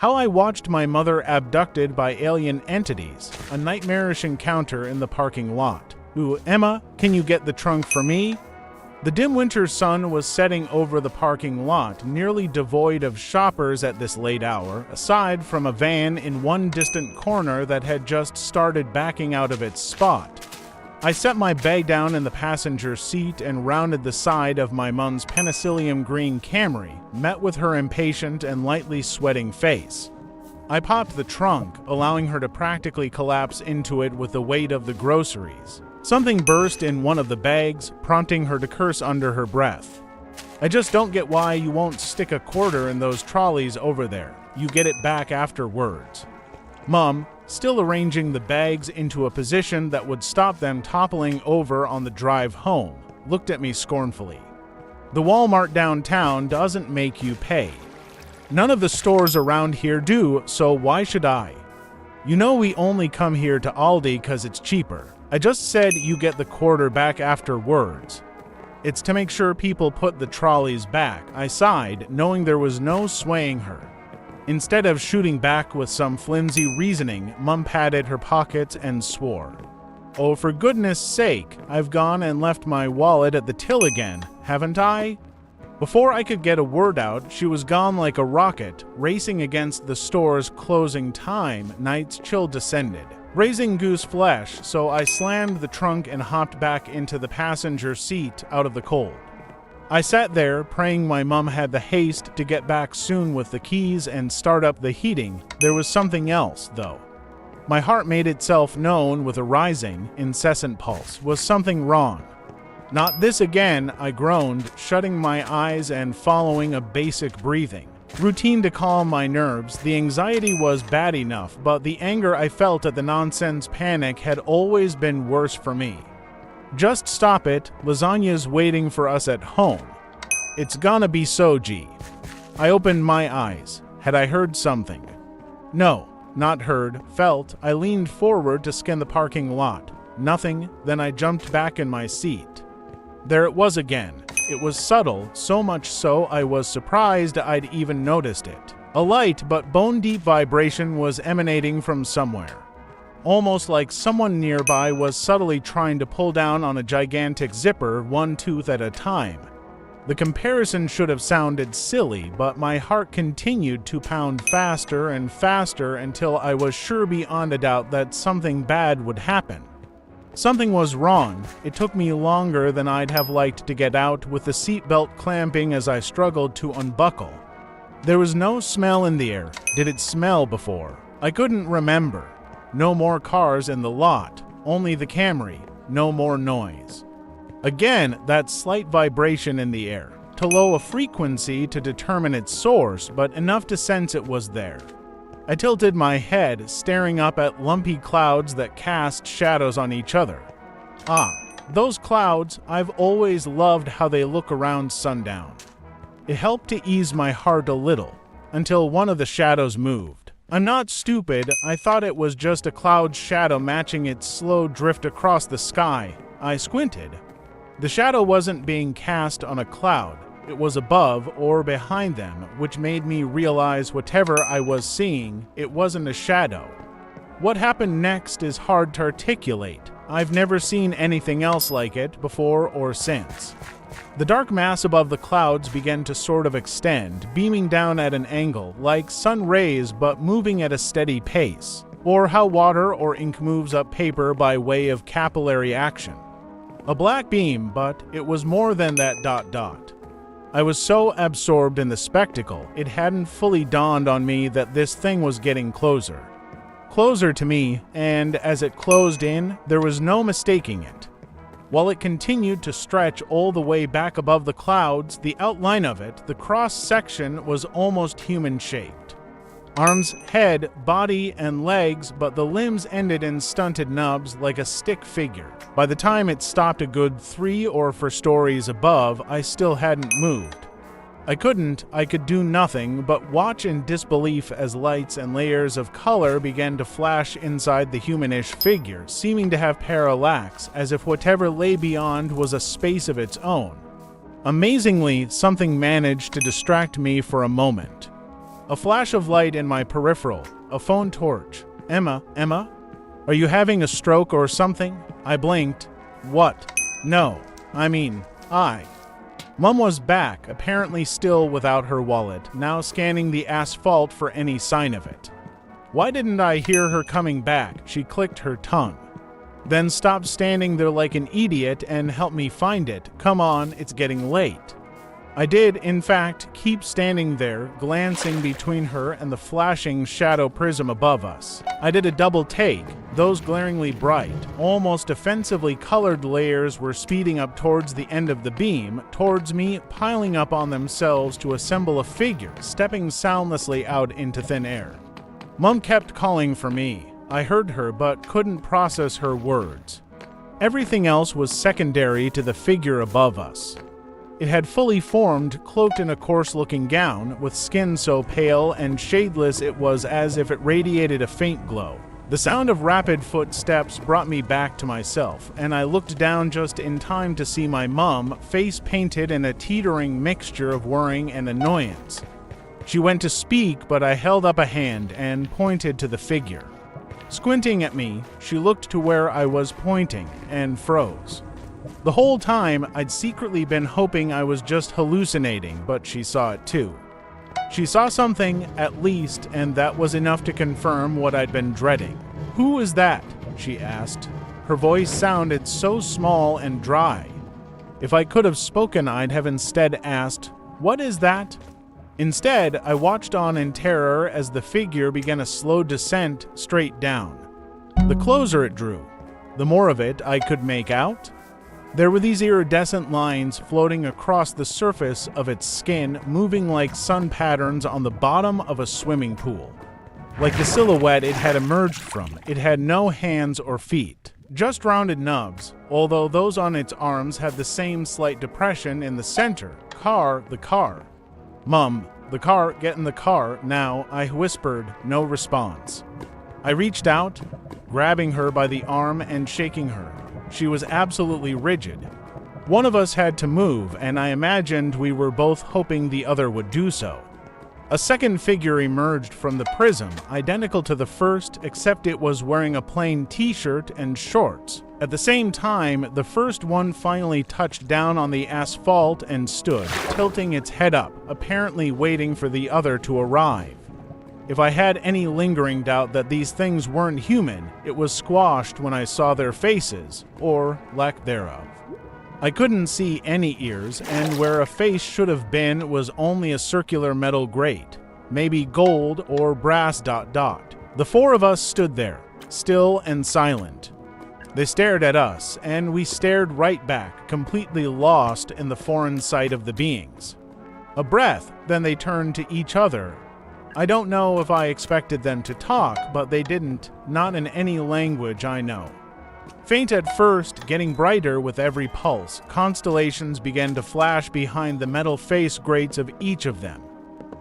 How I watched my mother abducted by alien entities, a nightmarish encounter in the parking lot. Ooh, Emma, can you get the trunk for me? The dim winter sun was setting over the parking lot, nearly devoid of shoppers at this late hour, aside from a van in one distant corner that had just started backing out of its spot. I set my bag down in the passenger seat and rounded the side of my mom's penicillium green Camry, met with her impatient and lightly sweating face. I popped the trunk, allowing her to practically collapse into it with the weight of the groceries. Something burst in one of the bags, prompting her to curse under her breath. I just don't get why you won't stick a quarter in those trolleys over there. You get it back afterwards. Mom, still arranging the bags into a position that would stop them toppling over on the drive home, looked at me scornfully. The Walmart downtown doesn't make you pay. None of the stores around here do, so why should I? You know we only come here to Aldi 'cause it's cheaper. I just said you get the quarter back afterwards. It's to make sure people put the trolleys back, I sighed, knowing there was no swaying her. Instead of shooting back with some flimsy reasoning, Mum patted her pockets and swore. Oh, for goodness sake, I've gone and left my wallet at the till again, haven't I? Before I could get a word out, she was gone like a rocket, racing against the store's closing time. Night's chill descended, raising goose flesh, so I slammed the trunk and hopped back into the passenger seat out of the cold. I sat there, praying my mum had the haste to get back soon with the keys and start up the heating. There was something else, though. My heart made itself known with a rising, incessant pulse. Was something wrong? Not this again, I groaned, shutting my eyes and following a basic breathing routine to calm my nerves. The anxiety was bad enough, but the anger I felt at the nonsense panic had always been worse for me. Just stop it, lasagna's waiting for us at home. It's gonna be soji. I opened my eyes. Had I heard something? No, not heard, felt. I leaned forward to scan the parking lot. Nothing, then I jumped back in my seat. There it was again. It was subtle, so much so I was surprised I'd even noticed it. A light but bone-deep vibration was emanating from somewhere. Almost like someone nearby was subtly trying to pull down on a gigantic zipper, one tooth at a time. The comparison should have sounded silly, but my heart continued to pound faster and faster until I was sure beyond a doubt that something bad would happen. Something was wrong. It took me longer than I'd have liked to get out, with the seatbelt clamping as I struggled to unbuckle. There was no smell in the air. Did it smell before? I couldn't remember. No more cars in the lot, only the Camry, no more noise. Again, that slight vibration in the air, too low a frequency to determine its source, but enough to sense it was there. I tilted my head, staring up at lumpy clouds that cast shadows on each other. Ah, those clouds, I've always loved how they look around sundown. It helped to ease my heart a little, until one of the shadows moved. I'm not stupid, I thought it was just a cloud's shadow matching its slow drift across the sky. I squinted. The shadow wasn't being cast on a cloud. It was above or behind them, which made me realize whatever I was seeing, it wasn't a shadow. What happened next is hard to articulate. I've never seen anything else like it before or since. The dark mass above the clouds began to sort of extend, beaming down at an angle, like sun rays but moving at a steady pace, or how water or ink moves up paper by way of capillary action. A black beam, but it was more than that ... I was so absorbed in the spectacle, it hadn't fully dawned on me that this thing was getting closer. Closer to me, and as it closed in, there was no mistaking it. While it continued to stretch all the way back above the clouds, the outline of it, the cross-section, was almost human-shaped. Arms, head, body, and legs, but the limbs ended in stunted nubs like a stick figure. By the time it stopped a good 3 or 4 stories above, I still hadn't moved. I could do nothing but watch in disbelief as lights and layers of color began to flash inside the humanish figure, seeming to have parallax, as if whatever lay beyond was a space of its own. Amazingly, something managed to distract me for a moment. A flash of light in my peripheral, a phone torch. Emma? Are you having a stroke or something? I blinked. What? No. Mom was back, apparently still without her wallet, now scanning the asphalt for any sign of it. Why didn't I hear her coming back? She clicked her tongue. Then stopped standing there like an idiot and help me find it. Come on, it's getting late. I did, in fact, keep standing there, glancing between her and the flashing shadow prism above us. I did a double take. Those glaringly bright, almost offensively colored layers were speeding up towards the end of the beam, towards me, piling up on themselves to assemble a figure, stepping soundlessly out into thin air. Mom kept calling for me. I heard her, but couldn't process her words. Everything else was secondary to the figure above us. It had fully formed, cloaked in a coarse-looking gown, with skin so pale and shadeless it was as if it radiated a faint glow. The sound of rapid footsteps brought me back to myself, and I looked down just in time to see my mom, face painted in a teetering mixture of worrying and annoyance. She went to speak, but I held up a hand and pointed to the figure. Squinting at me, she looked to where I was pointing and froze. The whole time, I'd secretly been hoping I was just hallucinating, but she saw it too. She saw something, at least, and that was enough to confirm what I'd been dreading. "Who is that?" she asked. Her voice sounded so small and dry. If I could have spoken, I'd have instead asked, "What is that?" Instead, I watched on in terror as the figure began a slow descent straight down. The closer it drew, the more of it I could make out. There were these iridescent lines floating across the surface of its skin, moving like sun patterns on the bottom of a swimming pool. Like the silhouette it had emerged from, it had no hands or feet, just rounded nubs, although those on its arms had the same slight depression in the center. The car. "Mum, the car, get in the car, now," I whispered, no response. I reached out, grabbing her by the arm and shaking her. She was absolutely rigid. One of us had to move, and I imagined we were both hoping the other would do so. A second figure emerged from the prism, identical to the first, except it was wearing a plain t-shirt and shorts. At the same time, the first one finally touched down on the asphalt and stood, tilting its head up, apparently waiting for the other to arrive. If I had any lingering doubt that these things weren't human, it was squashed when I saw their faces, or lack thereof. I couldn't see any ears, and where a face should have been was only a circular metal grate, maybe gold or brass ... The four of us stood there, still and silent. They stared at us, and we stared right back, completely lost in the foreign sight of the beings. A breath, then they turned to each other. I don't know if I expected them to talk, but they didn't, not in any language I know. Faint at first, getting brighter with every pulse, constellations began to flash behind the metal face grates of each of them.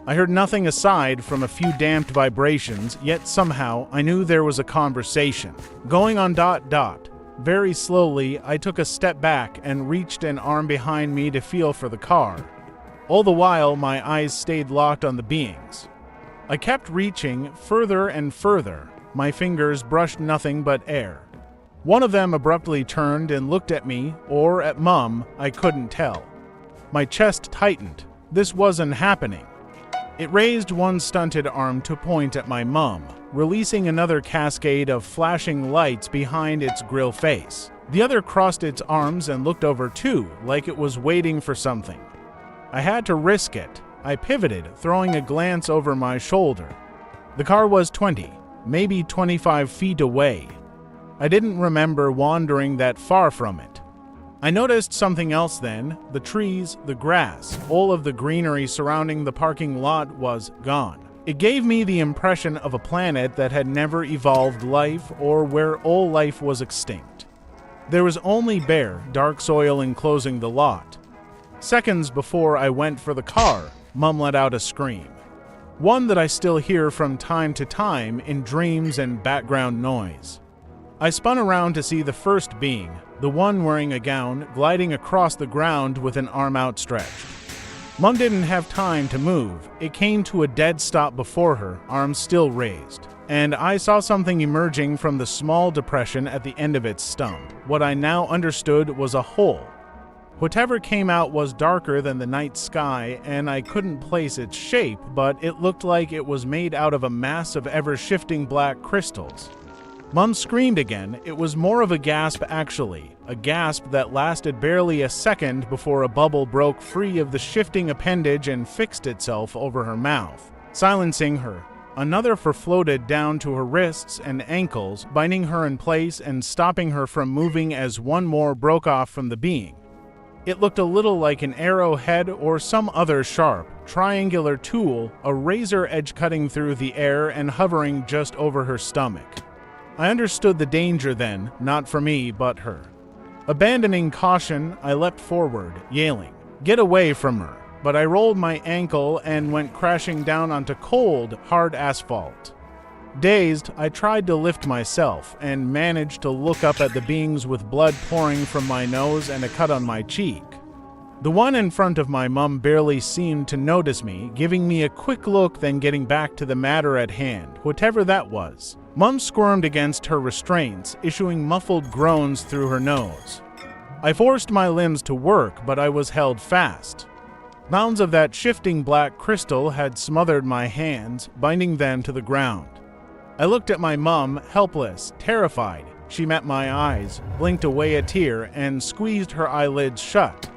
I heard nothing aside from a few damped vibrations, yet somehow I knew there was a conversation. Going on ... Very slowly, I took a step back and reached an arm behind me to feel for the car. All the while, my eyes stayed locked on the beings. I kept reaching further and further. My fingers brushed nothing but air. One of them abruptly turned and looked at me, or at Mum, I couldn't tell. My chest tightened. This wasn't happening. It raised one stunted arm to point at my mum, releasing another cascade of flashing lights behind its grill face. The other crossed its arms and looked over too, like it was waiting for something. I had to risk it. I pivoted, throwing a glance over my shoulder. The car was 20, maybe 25 feet away. I didn't remember wandering that far from it. I noticed something else then. The trees, the grass, all of the greenery surrounding the parking lot was gone. It gave me the impression of a planet that had never evolved life or where all life was extinct. There was only bare, dark soil enclosing the lot. Seconds before I went for the car, Mum let out a scream. One that I still hear from time to time in dreams and background noise. I spun around to see the first being, the one wearing a gown, gliding across the ground with an arm outstretched. Mom didn't have time to move. It came to a dead stop before her, arms still raised. And I saw something emerging from the small depression at the end of its stump. What I now understood was a hole. Whatever came out was darker than the night sky, and I couldn't place its shape, but it looked like it was made out of a mass of ever-shifting black crystals. Mom screamed again. It was more of a gasp, actually. A gasp that lasted barely a second before a bubble broke free of the shifting appendage and fixed itself over her mouth, silencing her. Another floated down to her wrists and ankles, binding her in place and stopping her from moving as one more broke off from the being. It looked a little like an arrowhead or some other sharp, triangular tool, a razor edge cutting through the air and hovering just over her stomach. I understood the danger then, not for me, but her. Abandoning caution, I leapt forward, yelling, "Get away from her!" But I rolled my ankle and went crashing down onto cold, hard asphalt. Dazed, I tried to lift myself and managed to look up at the beings with blood pouring from my nose and a cut on my cheek. The one in front of my mum barely seemed to notice me, giving me a quick look then getting back to the matter at hand, whatever that was. Mum squirmed against her restraints, issuing muffled groans through her nose. I forced my limbs to work, but I was held fast. Mounds of that shifting black crystal had smothered my hands, binding them to the ground. I looked at my mum, helpless, terrified. She met my eyes, blinked away a tear, and squeezed her eyelids shut.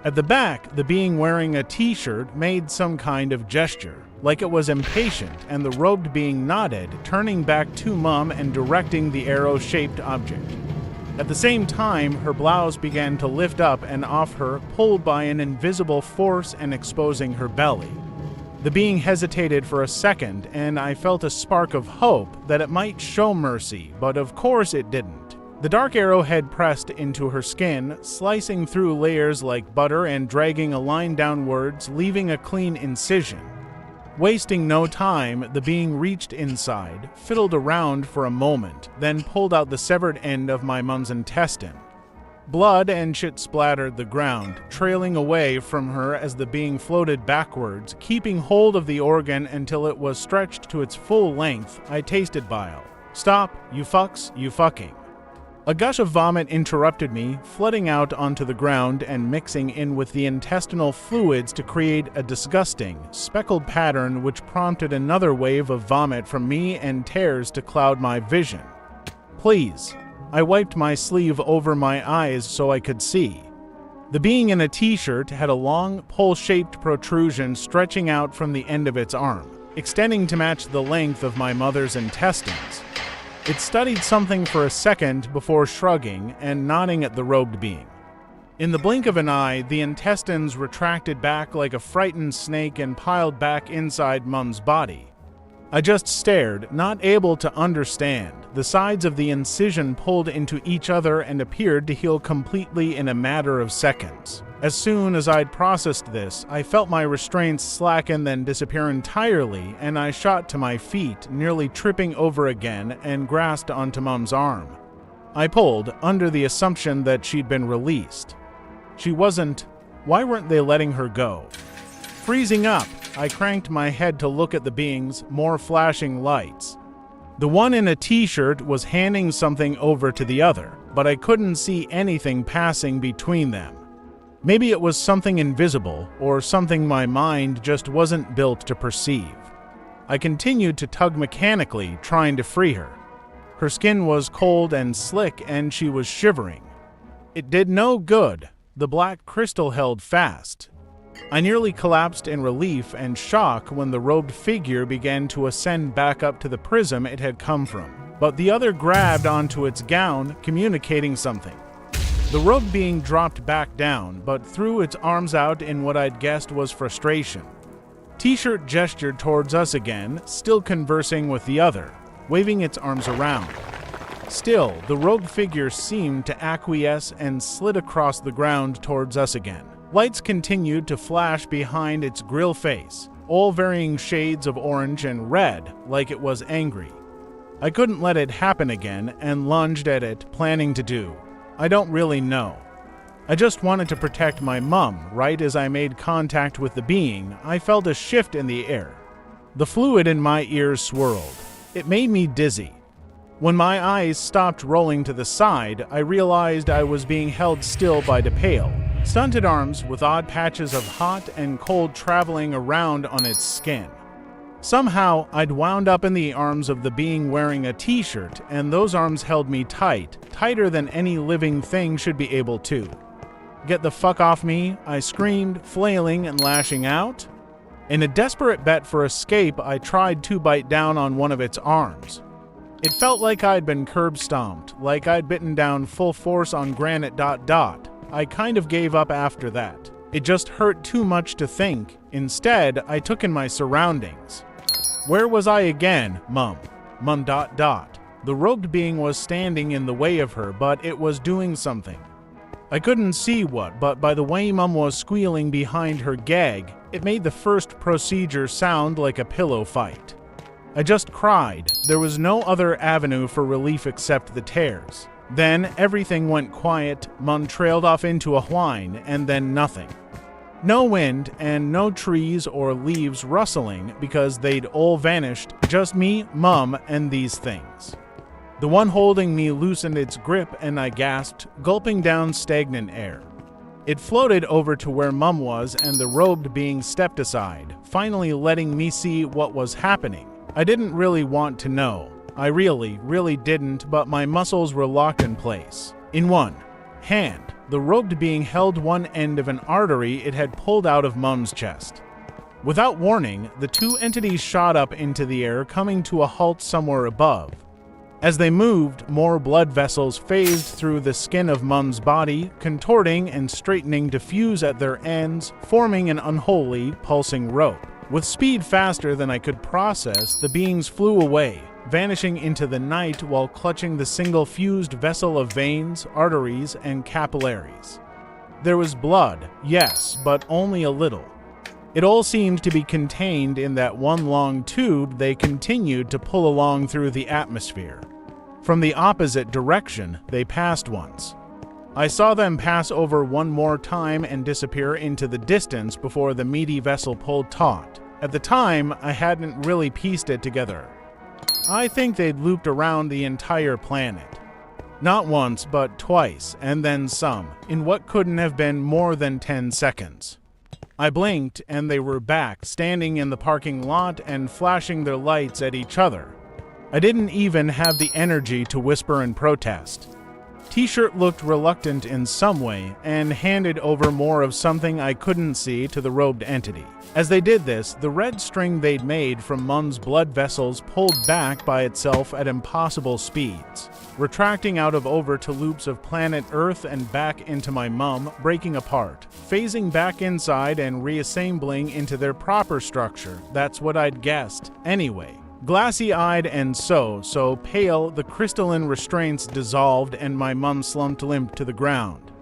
At the back, the being wearing a t-shirt made some kind of gesture, like it was impatient, and the robed being nodded, turning back to Mum and directing the arrow-shaped object. At the same time, her blouse began to lift up and off her, pulled by an invisible force and exposing her belly. The being hesitated for a second, and I felt a spark of hope that it might show mercy, but of course it didn't. The dark arrowhead pressed into her skin, slicing through layers like butter and dragging a line downwards, leaving a clean incision. Wasting no time, the being reached inside, fiddled around for a moment, then pulled out the severed end of my mum's intestine. Blood and shit splattered the ground, trailing away from her as the being floated backwards, keeping hold of the organ until it was stretched to its full length. I tasted bile. "Stop, you fucks, you fucking." A gush of vomit interrupted me, flooding out onto the ground and mixing in with the intestinal fluids to create a disgusting, speckled pattern which prompted another wave of vomit from me and tears to cloud my vision. "Please." I wiped my sleeve over my eyes so I could see. The being in a t-shirt had a long, pole-shaped protrusion stretching out from the end of its arm, extending to match the length of my mother's intestines. It studied something for a second before shrugging and nodding at the robed being. In the blink of an eye, the intestines retracted back like a frightened snake and piled back inside Mum's body. I just stared, not able to understand. The sides of the incision pulled into each other and appeared to heal completely in a matter of seconds. As soon as I'd processed this, I felt my restraints slacken then disappear entirely, and I shot to my feet, nearly tripping over again, and grasped onto Mum's arm. I pulled, under the assumption that she'd been released. She wasn't. Why weren't they letting her go? Freezing up, I cranked my head to look at the beings, more flashing lights. The one in a t-shirt was handing something over to the other, but I couldn't see anything passing between them. Maybe it was something invisible, or something my mind just wasn't built to perceive. I continued to tug mechanically, trying to free her. Her skin was cold and slick, and she was shivering. It did no good. The black crystal held fast. I nearly collapsed in relief and shock when the robed figure began to ascend back up to the prism it had come from, but the other grabbed onto its gown, communicating something. The robed being dropped back down, but threw its arms out in what I'd guessed was frustration. T-shirt gestured towards us again, still conversing with the other, waving its arms around. Still, the robed figure seemed to acquiesce and slid across the ground towards us again. Lights continued to flash behind its grill face, all varying shades of orange and red, like it was angry. I couldn't let it happen again and lunged at it, planning to do. I don't really know. I just wanted to protect my mum. Right as I made contact with the being, I felt a shift in the air. The fluid in my ears swirled. It made me dizzy. When my eyes stopped rolling to the side, I realized I was being held still by the pale, stunted arms with odd patches of hot and cold traveling around on its skin. Somehow, I'd wound up in the arms of the being wearing a t-shirt, and those arms held me tight, tighter than any living thing should be able to. "Get the fuck off me," I screamed, flailing and lashing out. In a desperate bet for escape, I tried to bite down on one of its arms. It felt like I'd been curb stomped, like I'd bitten down full force on granite ... I kind of gave up after that. It just hurt too much to think. Instead, I took in my surroundings. Where was I again? Mum. The robed being was standing in the way of her, but it was doing something. I couldn't see what, but by the way Mum was squealing behind her gag, it made the first procedure sound like a pillow fight. I just cried. There was no other avenue for relief except the tears. Then everything went quiet. Mum trailed off into a whine, and then nothing. No wind and no trees or leaves rustling because they'd all vanished, just me, Mum, and these things. The one holding me loosened its grip and I gasped, gulping down stagnant air. It floated over to where Mum was and the robed being stepped aside, finally letting me see what was happening. I didn't really want to know. I really didn't, but my muscles were locked in place. In one hand, the robed being held one end of an artery it had pulled out of Mum's chest. Without warning, the two entities shot up into the air, coming to a halt somewhere above. As they moved, more blood vessels phased through the skin of Mum's body, contorting and straightening to fuse at their ends, forming an unholy, pulsing rope. With speed faster than I could process, the beings flew away, vanishing into the night while clutching the single fused vessel of veins, arteries, and capillaries. There was blood, yes, but only a little. It all seemed to be contained in that one long tube they continued to pull along through the atmosphere. From the opposite direction, they passed once. I saw them pass over one more time and disappear into the distance before the meaty vessel pulled taut. At the time, I hadn't really pieced it together. I think they'd looped around the entire planet. Not once, but twice, and then some, in what couldn't have been more than 10 seconds. I blinked, and they were back, standing in the parking lot and flashing their lights at each other. I didn't even have the energy to whisper in protest. T-shirt looked reluctant in some way and handed over more of something I couldn't see to the robed entity. As they did this, the red string they'd made from Mum's blood vessels pulled back by itself at impossible speeds, retracting out of over to loops of planet Earth and back into my Mum, breaking apart, phasing back inside and reassembling into their proper structure. That's what I'd guessed. Anyway. Glassy-eyed and so pale, the crystalline restraints dissolved and my Mum slumped limp to the ground.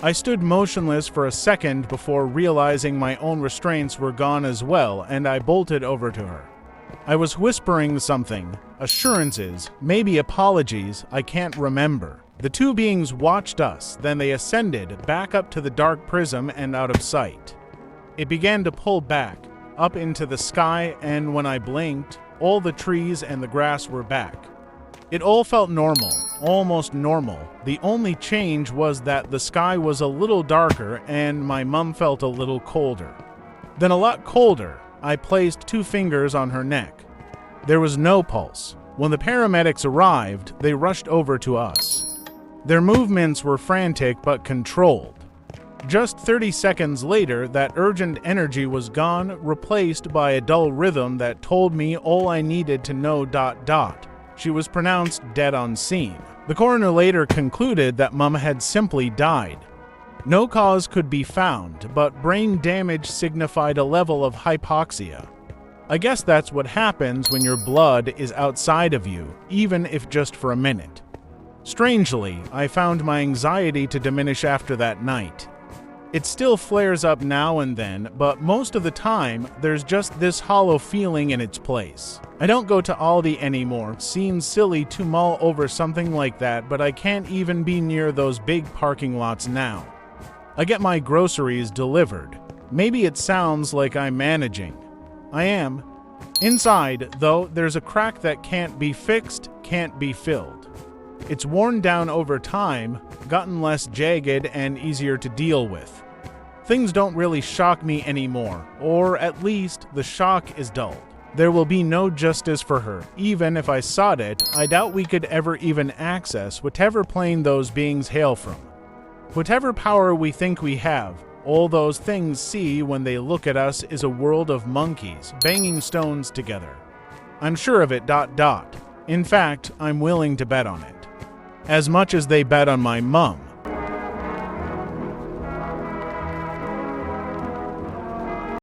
I stood motionless for a second before realizing my own restraints were gone as well, and I bolted over to her. I was whispering something, assurances, maybe apologies, I can't remember. The two beings watched us, then they ascended back up to the dark prism and out of sight. It began to pull back, up into the sky, and when I blinked, all the trees and the grass were back. It all felt normal, almost normal. The only change was that the sky was a little darker and my Mum felt a little colder. Then a lot colder. I placed 2 fingers on her neck. There was no pulse. When the paramedics arrived, they rushed over to us. Their movements were frantic but controlled. Just 30 seconds later, that urgent energy was gone, replaced by a dull rhythm that told me all I needed to know ... She was pronounced dead on scene. The coroner later concluded that Mum had simply died. No cause could be found, but brain damage signified a level of hypoxia. I guess that's what happens when your blood is outside of you, even if just for a minute. Strangely, I found my anxiety to diminish after that night. It still flares up now and then, but most of the time, there's just this hollow feeling in its place. I don't go to Aldi anymore. Seems silly to mull over something like that, but I can't even be near those big parking lots now. I get my groceries delivered. Maybe it sounds like I'm managing. I am. Inside, though, there's a crack that can't be fixed, can't be filled. It's worn down over time, gotten less jagged and easier to deal with. Things don't really shock me anymore, or at least the shock is dulled. There will be no justice for her. Even if I sought it, I doubt we could ever even access whatever plane those beings hail from. Whatever power we think we have, all those things see when they look at us is a world of monkeys banging stones together. I'm sure of it. In fact, I'm willing to bet on it. As much as they bet on my mum.